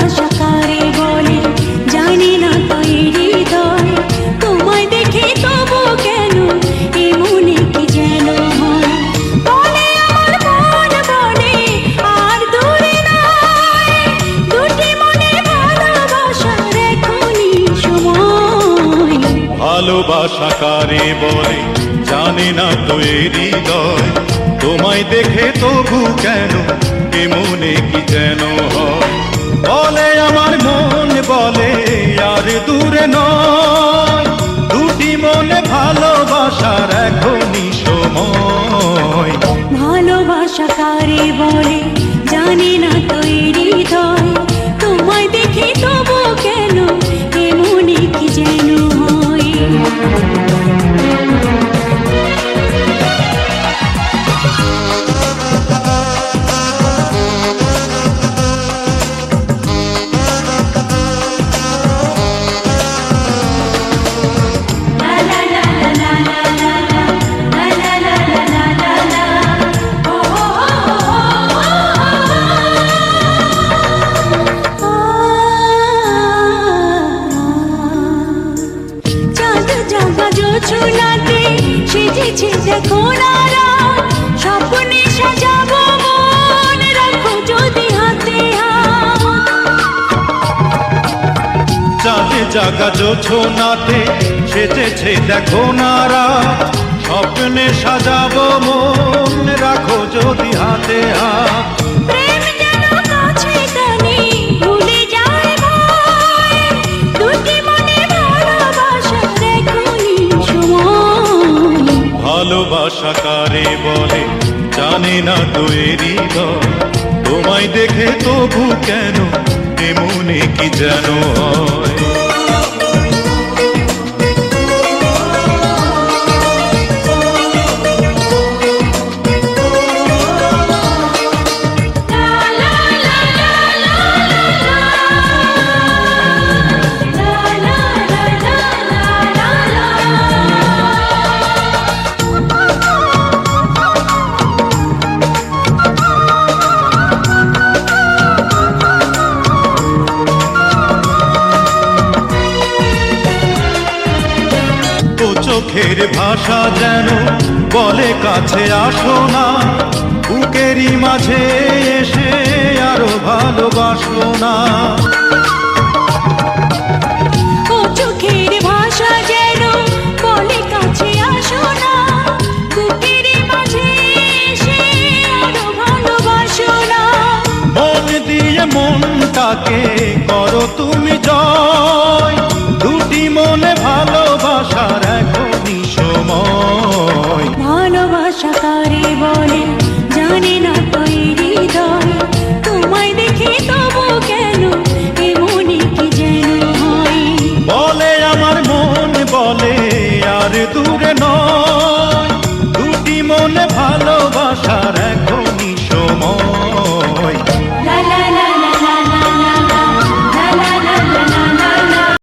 ভালোবাসা কারে বলে জানি না তো এই হৃদয়, তোমায় দেখে তবু কেন এমনি কি যেন হয়। বলে আমার মন বলে আর দূরে নয়, দুটি মনে ভালোবাসার এখনই সময়। ভালোবাসা কারে বলে জানি না তো এই হৃদয়, তোমায় দেখে তবু কেন এমনে কি যেন হয়। বলে আমার মন বলে আর দূরে নয়, দুটি মনে ভালোবাসার এখনই সময়। ভালোবাসা কারে বলে জানি না তো এই হৃদয়, তোমায় দেখে তবু কেন এমনি কি যেন হয়। ছোলাতে সেজেছে দেখো না রাত, স্বপ্নে সাজাবো মন, রাখো যদি হাতে হাত। চাঁদে জাগা জোছনাতে সেজেছে দেখো না রাত, স্বপ্নে সাজাবো মন, রাখো যদি হাতে হাত। প্রেম যেন কাছে টানে ভুলে যায় ভয়, দুটি মনে ভালোবাসার এখনই সময়। ভালোবাসা কারে বলে জানি না তো এই হৃদয়, তোমায় দেখে তবু কেন এমনে কি যেন হয়। চোখের ভাষা যেন বলে কাছে আসো না, বুকেরই মাঝে এসে আরো ভালোবাসো না। ও চোখের ভাষা যেন বলে কাছে আসো না, বুকেরই মাঝে এসে আরো ভালোবাসো না। মন দিয়ে মনটাকে করো তুমি জয়, দুটি মনে ভালোবাসার এখনই সময়। ভালোবাসা কারে বলে জানি না তো এই হৃদয়, তোমায় দেখে তবু কেন এমনি কি যেন হয়। বলে আমার মন বলে আর দূরে নয়, দুটি মনে ভালো